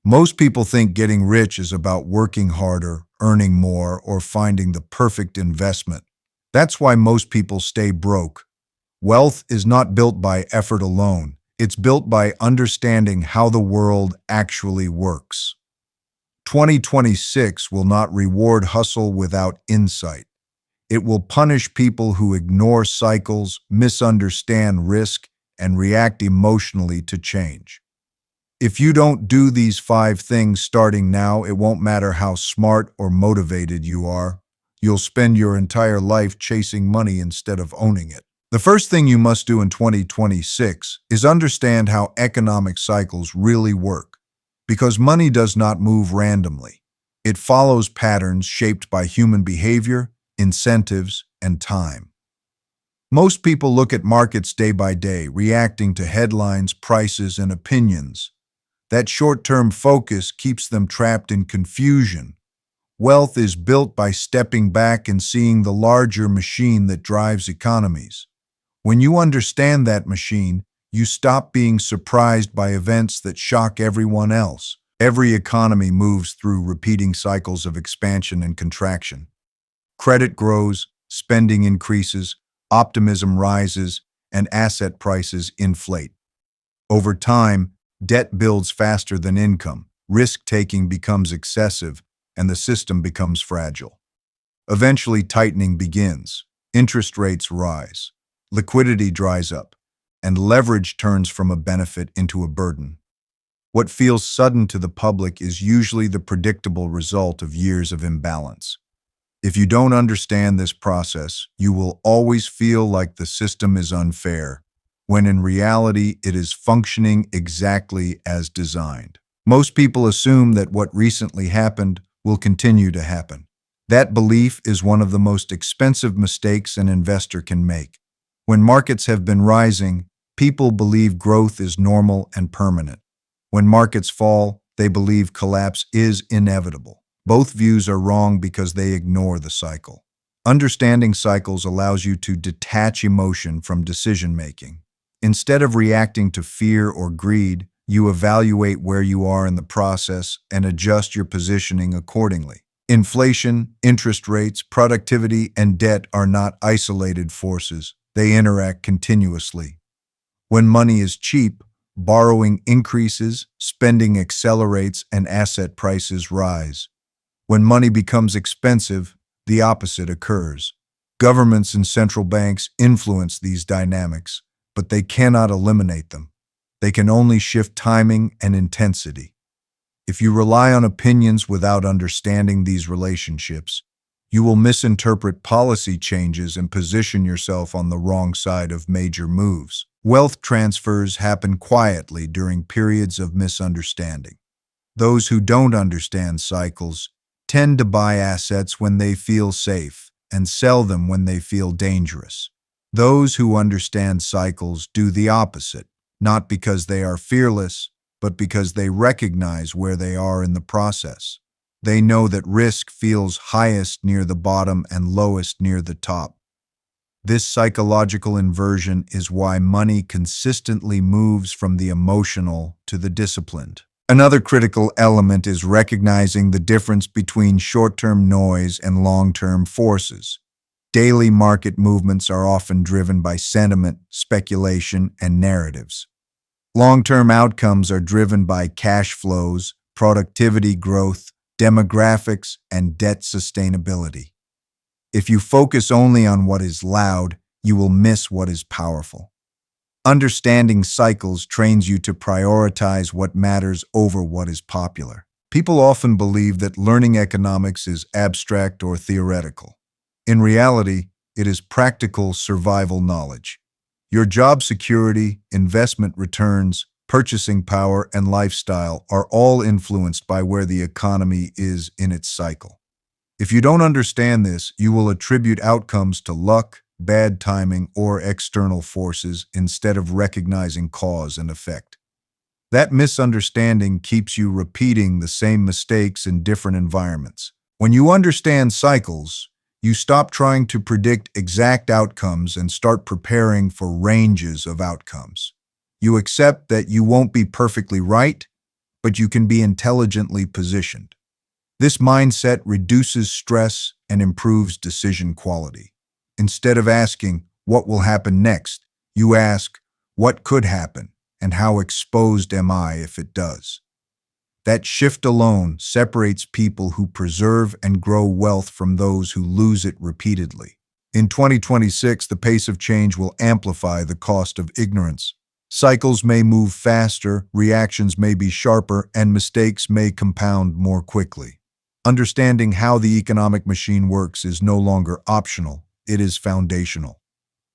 Most people think getting rich is about working harder, earning more, or finding the perfect investment. That's why most people stay broke. Wealth is not built by effort alone. It's built by understanding how the world actually works. 2026 will not reward hustle without insight. It will punish people who ignore cycles, misunderstand risk, and react emotionally to change. If you don't do these 5 things starting now, it won't matter how smart or motivated you are. You'll spend your entire life chasing money instead of owning it. The first thing you must do in 2026 is understand how economic cycles really work. Because money does not move randomly. It follows patterns shaped by human behavior, incentives, and time. Most people look at markets day by day, reacting to headlines, prices, and opinions. That short-term focus keeps them trapped in confusion. Wealth is built by stepping back and seeing the larger machine that drives economies. When you understand that machine, you stop being surprised by events that shock everyone else. Every economy moves through repeating cycles of expansion and contraction. Credit grows, spending increases, optimism rises, and asset prices inflate. Over time, debt builds faster than income, risk-taking becomes excessive, and the system becomes fragile. Eventually, tightening begins. Interest rates rise. Liquidity dries up, and leverage turns from a benefit into a burden. What feels sudden to the public is usually the predictable result of years of imbalance. If you don't understand this process, you will always feel like the system is unfair, when in reality it is functioning exactly as designed. Most people assume that what recently happened will continue to happen. That belief is one of the most expensive mistakes an investor can make. When markets have been rising, people believe growth is normal and permanent. When markets fall, they believe collapse is inevitable. Both views are wrong because they ignore the cycle. Understanding cycles allows you to detach emotion from decision-making. Instead of reacting to fear or greed, you evaluate where you are in the process and adjust your positioning accordingly. Inflation, interest rates, productivity, and debt are not isolated forces. They interact continuously. When money is cheap, borrowing increases, spending accelerates, and asset prices rise. When money becomes expensive, the opposite occurs. Governments and central banks influence these dynamics, but they cannot eliminate them. They can only shift timing and intensity. If you rely on opinions without understanding these relationships, you will misinterpret policy changes and position yourself on the wrong side of major moves. Wealth transfers happen quietly during periods of misunderstanding. Those who don't understand cycles tend to buy assets when they feel safe and sell them when they feel dangerous. Those who understand cycles do the opposite, not because they are fearless, but because they recognize where they are in the process. They know that risk feels highest near the bottom and lowest near the top. This psychological inversion is why money consistently moves from the emotional to the disciplined. Another critical element is recognizing the difference between short-term noise and long-term forces. Daily market movements are often driven by sentiment, speculation, and narratives. Long-term outcomes are driven by cash flows, productivity growth, demographics, and debt sustainability. If you focus only on what is loud, you will miss what is powerful. Understanding cycles trains you to prioritize what matters over what is popular. People often believe that learning economics is abstract or theoretical. In reality, it is practical survival knowledge. Your job security, investment returns, purchasing power, and lifestyle are all influenced by where the economy is in its cycle. If you don't understand this, you will attribute outcomes to luck, bad timing, or external forces instead of recognizing cause and effect. That misunderstanding keeps you repeating the same mistakes in different environments. When you understand cycles, you stop trying to predict exact outcomes and start preparing for ranges of outcomes. You accept that you won't be perfectly right, but you can be intelligently positioned. This mindset reduces stress and improves decision quality. Instead of asking, "What will happen next?" you ask, "What could happen, and how exposed am I if it does?" That shift alone separates people who preserve and grow wealth from those who lose it repeatedly. In 2026, the pace of change will amplify the cost of ignorance. Cycles may move faster, reactions may be sharper, and mistakes may compound more quickly. Understanding how the economic machine works is no longer optional, it is foundational.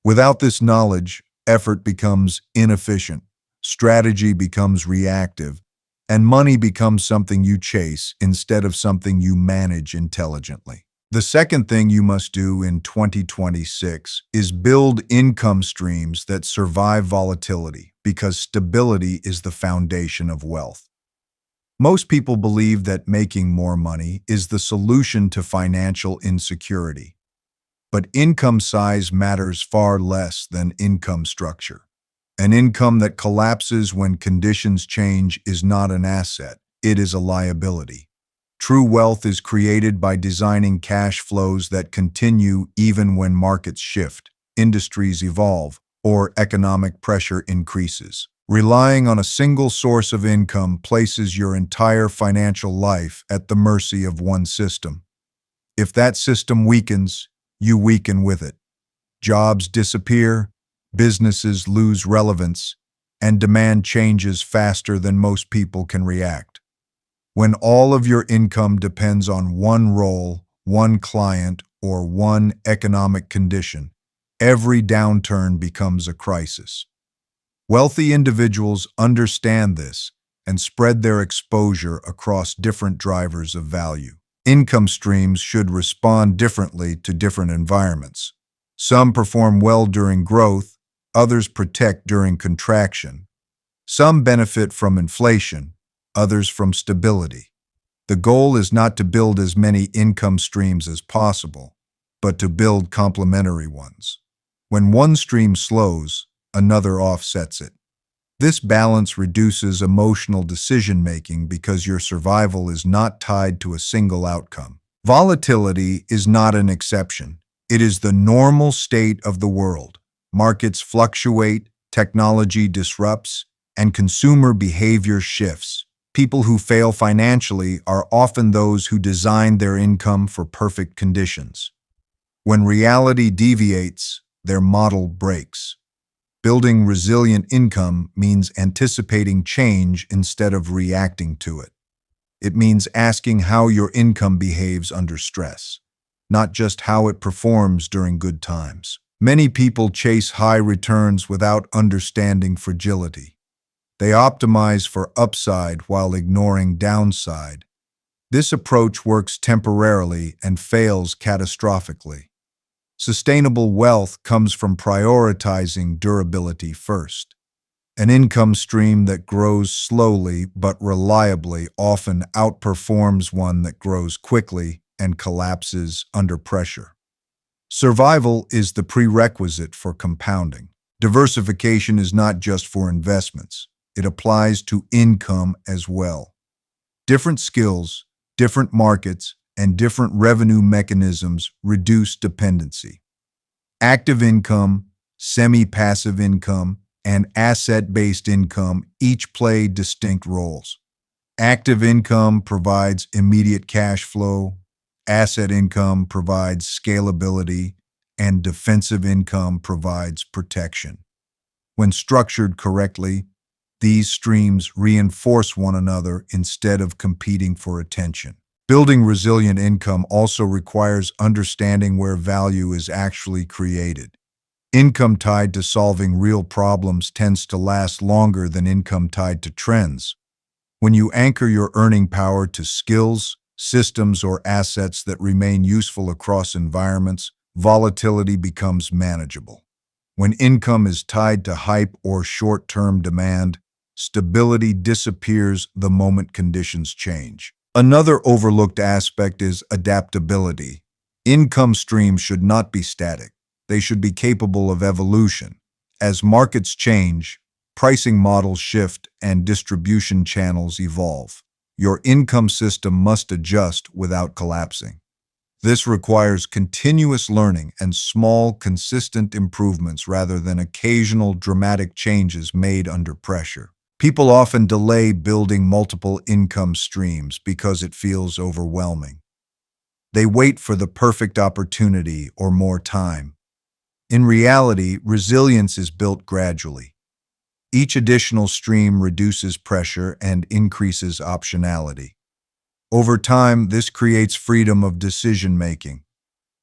Without this knowledge, effort becomes inefficient, strategy becomes reactive, and money becomes something you chase instead of something you manage intelligently. The second thing you must do in 2026 is build income streams that survive volatility, because stability is the foundation of wealth. Most people believe that making more money is the solution to financial insecurity. But income size matters far less than income structure. An income that collapses when conditions change is not an asset, it is a liability. True wealth is created by designing cash flows that continue even when markets shift, industries evolve, or economic pressure increases. Relying on a single source of income places your entire financial life at the mercy of one system. If that system weakens, you weaken with it. Jobs disappear, businesses lose relevance, and demand changes faster than most people can react. When all of your income depends on one role, one client, or one economic condition, every downturn becomes a crisis. Wealthy individuals understand this and spread their exposure across different drivers of value. Income streams should respond differently to different environments. Some perform well during growth, others protect during contraction. Some benefit from inflation, others from stability. The goal is not to build as many income streams as possible, but to build complementary ones. When one stream slows, another offsets it. This balance reduces emotional decision-making because your survival is not tied to a single outcome. Volatility is not an exception. It is the normal state of the world. Markets fluctuate, technology disrupts, and consumer behavior shifts. People who fail financially are often those who designed their income for perfect conditions. When reality deviates, their model breaks. Building resilient income means anticipating change instead of reacting to it. It means asking how your income behaves under stress, not just how it performs during good times. Many people chase high returns without understanding fragility. They optimize for upside while ignoring downside. This approach works temporarily and fails catastrophically. Sustainable wealth comes from prioritizing durability first. An income stream that grows slowly but reliably often outperforms one that grows quickly and collapses under pressure. Survival is the prerequisite for compounding. Diversification is not just for investments. It applies to income as well. Different skills, different markets, and different revenue mechanisms reduce dependency. Active income, semi-passive income, and asset-based income each play distinct roles. Active income provides immediate cash flow, asset income provides scalability, and defensive income provides protection. When structured correctly, these streams reinforce one another instead of competing for attention. Building resilient income also requires understanding where value is actually created. Income tied to solving real problems tends to last longer than income tied to trends. When you anchor your earning power to skills, systems, or assets that remain useful across environments, volatility becomes manageable. When income is tied to hype or short-term demand, stability disappears the moment conditions change. Another overlooked aspect is adaptability. Income streams should not be static. They should be capable of evolution. As markets change, pricing models shift and distribution channels evolve. Your income system must adjust without collapsing. This requires continuous learning and small, consistent improvements rather than occasional dramatic changes made under pressure. People often delay building multiple income streams because it feels overwhelming. They wait for the perfect opportunity or more time. In reality, resilience is built gradually. Each additional stream reduces pressure and increases optionality. Over time, this creates freedom of decision-making.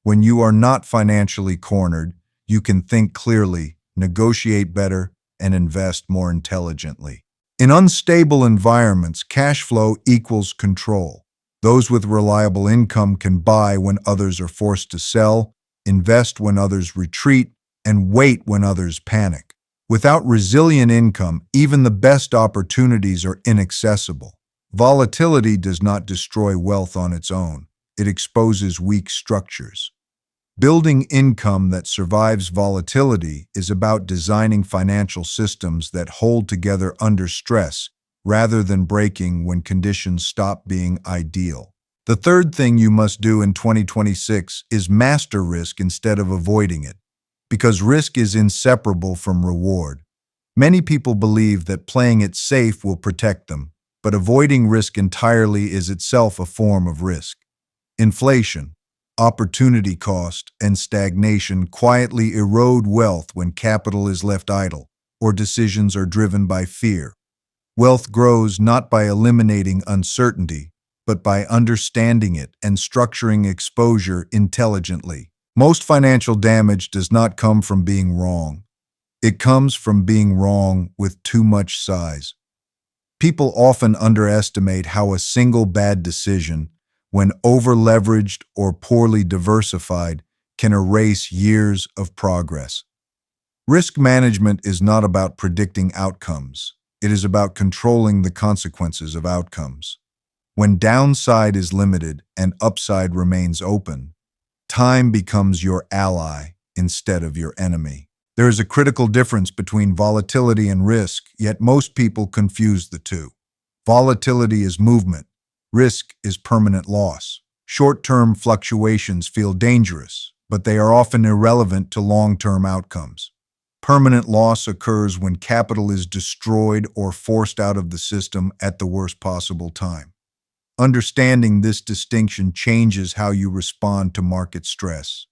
When you are not financially cornered, you can think clearly, negotiate better, and invest more intelligently. In unstable environments, cash flow equals control. Those with reliable income can buy when others are forced to sell, invest when others retreat, and wait when others panic. Without resilient income, even the best opportunities are inaccessible. Volatility does not destroy wealth on its own. It exposes weak structures. Building income that survives volatility is about designing financial systems that hold together under stress rather than breaking when conditions stop being ideal. The third thing you must do in 2026 is master risk instead of avoiding it, because risk is inseparable from reward. Many people believe that playing it safe will protect them, but avoiding risk entirely is itself a form of risk. Inflation, opportunity cost, and stagnation quietly erode wealth when capital is left idle or decisions are driven by fear. Wealth grows not by eliminating uncertainty, but by understanding it and structuring exposure intelligently. Most financial damage does not come from being wrong. It comes from being wrong with too much size. People often underestimate how a single bad decision, when over-leveraged or poorly diversified, can erase years of progress. Risk management is not about predicting outcomes. It is about controlling the consequences of outcomes. When downside is limited and upside remains open, time becomes your ally instead of your enemy. There is a critical difference between volatility and risk, yet most people confuse the two. Volatility is movement. Risk is permanent loss. Short-term fluctuations feel dangerous, but they are often irrelevant to long-term outcomes. Permanent loss occurs when capital is destroyed or forced out of the system at the worst possible time. Understanding this distinction changes how you respond to market stress.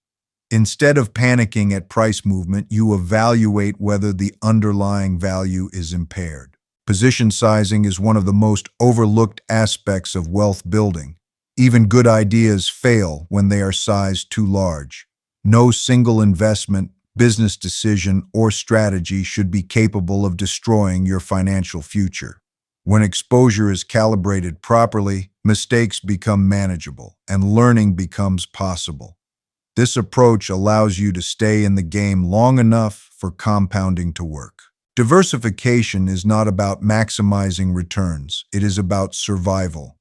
Instead of panicking at price movement, you evaluate whether the underlying value is impaired. Position sizing is one of the most overlooked aspects of wealth building. Even good ideas fail when they are sized too large. No single investment, business decision, or strategy should be capable of destroying your financial future. When exposure is calibrated properly, mistakes become manageable and learning becomes possible. This approach allows you to stay in the game long enough for compounding to work. Diversification is not about maximizing returns, it is about survival.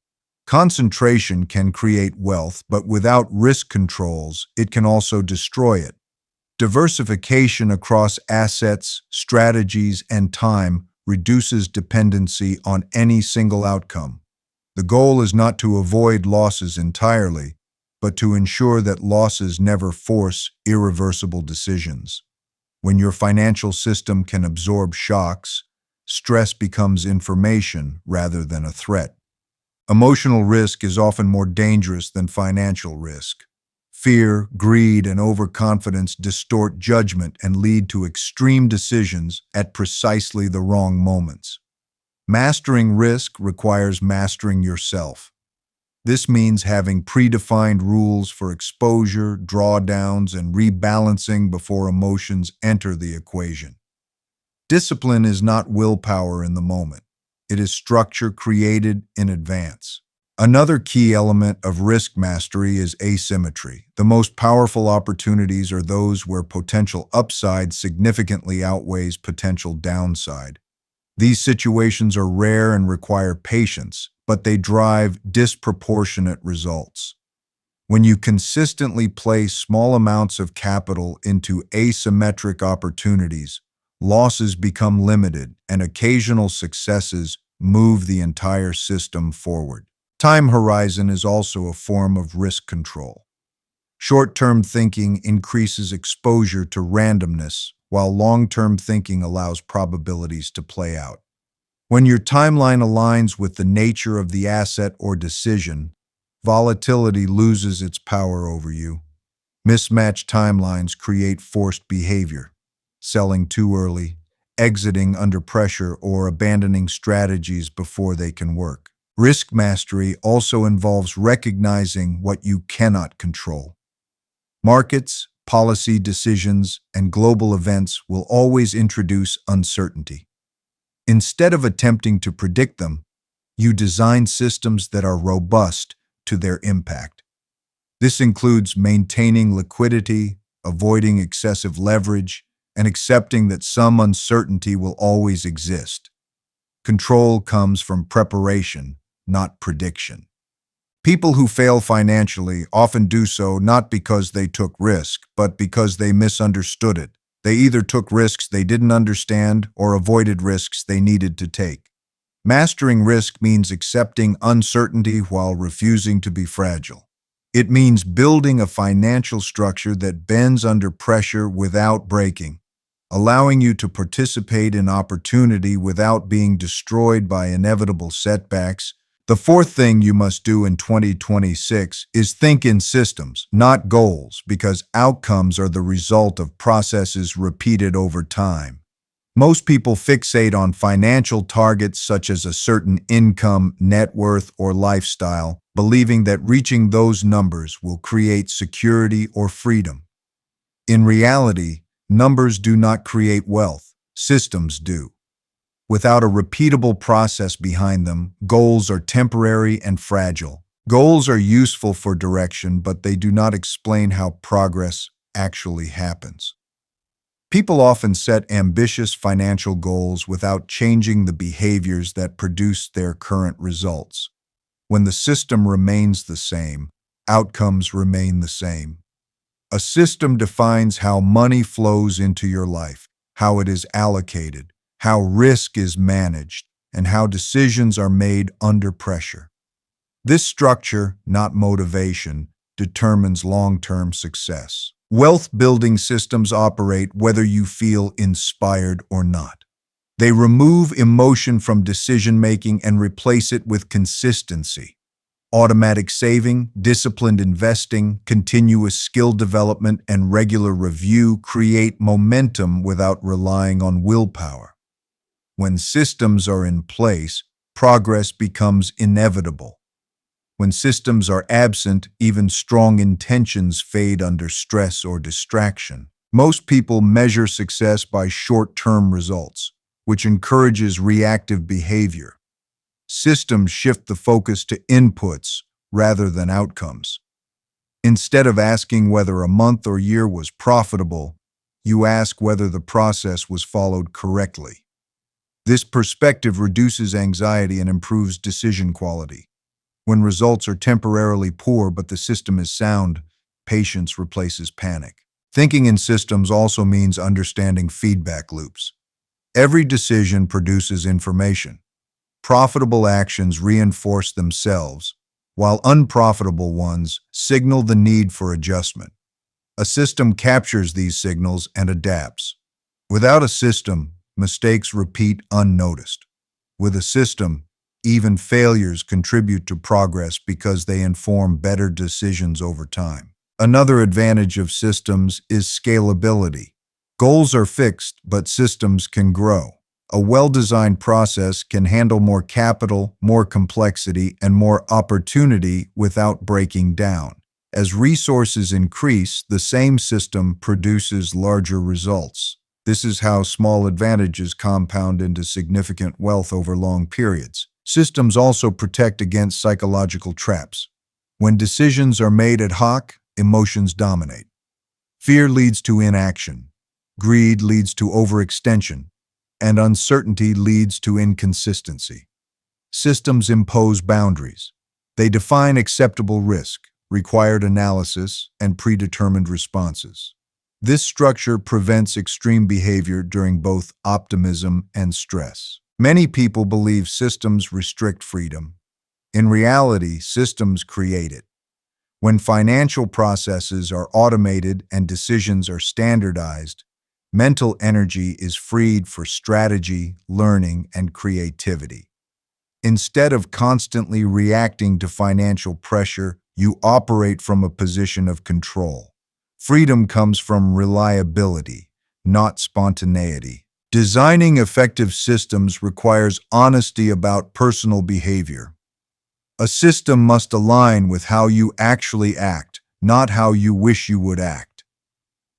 Concentration can create wealth, but without risk controls, it can also destroy it. Diversification across assets, strategies, and time reduces dependency on any single outcome. The goal is not to avoid losses entirely, but to ensure that losses never force irreversible decisions. When your financial system can absorb shocks, stress becomes information rather than a threat. Emotional risk is often more dangerous than financial risk. Fear, greed, and overconfidence distort judgment and lead to extreme decisions at precisely the wrong moments. Mastering risk requires mastering yourself. This means having predefined rules for exposure, drawdowns, and rebalancing before emotions enter the equation. Discipline is not willpower in the moment. It is structure created in advance. Another key element of risk mastery is asymmetry. The most powerful opportunities are those where potential upside significantly outweighs potential downside. These situations are rare and require patience, but they drive disproportionate results. When you consistently place small amounts of capital into asymmetric opportunities, losses become limited, and occasional successes move the entire system forward. Time horizon is also a form of risk control. Short-term thinking increases exposure to randomness, while long-term thinking allows probabilities to play out. When your timeline aligns with the nature of the asset or decision, volatility loses its power over you. Mismatched timelines create forced behavior, selling too early, exiting under pressure, or abandoning strategies before they can work. Risk mastery also involves recognizing what you cannot control. Markets, policy decisions, and global events will always introduce uncertainty. Instead of attempting to predict them, you design systems that are robust to their impact. This includes maintaining liquidity, avoiding excessive leverage, and accepting that some uncertainty will always exist. Control comes from preparation, not prediction. People who fail financially often do so not because they took risk, but because they misunderstood it. They either took risks they didn't understand or avoided risks they needed to take. Mastering risk means accepting uncertainty while refusing to be fragile. It means building a financial structure that bends under pressure without breaking, allowing you to participate in opportunity without being destroyed by inevitable setbacks. The fourth thing you must do in 2026 is think in systems, not goals, because outcomes are the result of processes repeated over time. Most people fixate on financial targets such as a certain income, net worth, or lifestyle, believing that reaching those numbers will create security or freedom. In reality, numbers do not create wealth, systems do. Without a repeatable process behind them, goals are temporary and fragile. Goals are useful for direction, but they do not explain how progress actually happens. People often set ambitious financial goals without changing the behaviors that produce their current results. When the system remains the same, outcomes remain the same. A system defines how money flows into your life, how it is allocated, how risk is managed, and how decisions are made under pressure. This structure, not motivation, determines long-term success. Wealth-building systems operate whether you feel inspired or not. They remove emotion from decision-making and replace it with consistency. Automatic saving, disciplined investing, continuous skill development, and regular review create momentum without relying on willpower. When systems are in place, progress becomes inevitable. When systems are absent, even strong intentions fade under stress or distraction. Most people measure success by short-term results, which encourages reactive behavior. Systems shift the focus to inputs rather than outcomes. Instead of asking whether a month or year was profitable, you ask whether the process was followed correctly. This perspective reduces anxiety and improves decision quality. When results are temporarily poor but the system is sound, patience replaces panic. Thinking in systems also means understanding feedback loops. Every decision produces information. Profitable actions reinforce themselves, while unprofitable ones signal the need for adjustment. A system captures these signals and adapts. Without a system, mistakes repeat unnoticed. With a system, even failures contribute to progress because they inform better decisions over time. Another advantage of systems is scalability. Goals are fixed, but systems can grow. A well-designed process can handle more capital, more complexity, and more opportunity without breaking down. As resources increase, the same system produces larger results. This is how small advantages compound into significant wealth over long periods. Systems also protect against psychological traps. When decisions are made ad hoc, emotions dominate. Fear leads to inaction. Greed leads to overextension. And uncertainty leads to inconsistency. Systems impose boundaries. They define acceptable risk, required analysis, and predetermined responses. This structure prevents extreme behavior during both optimism and stress. Many people believe systems restrict freedom. In reality, systems create it. When financial processes are automated and decisions are standardized, mental energy is freed for strategy, learning, and creativity. Instead of constantly reacting to financial pressure, you operate from a position of control. Freedom comes from reliability, not spontaneity. Designing effective systems requires honesty about personal behavior. A system must align with how you actually act, not how you wish you would act.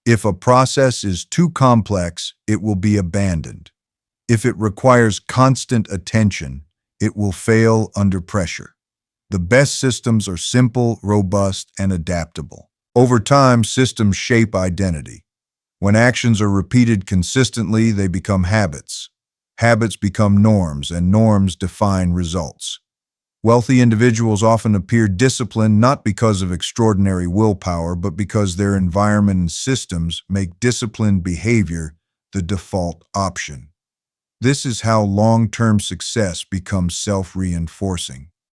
If a process is too complex, it will be abandoned. If it requires constant attention, it will fail under pressure. The best systems are simple, robust, and adaptable. Over time, systems shape identity. When actions are repeated consistently, they become habits. Habits become norms, and norms define results. Wealthy individuals often appear disciplined not because of extraordinary willpower, but because their environment and systems make disciplined behavior the default option. This is how long-term success becomes self-reinforcing.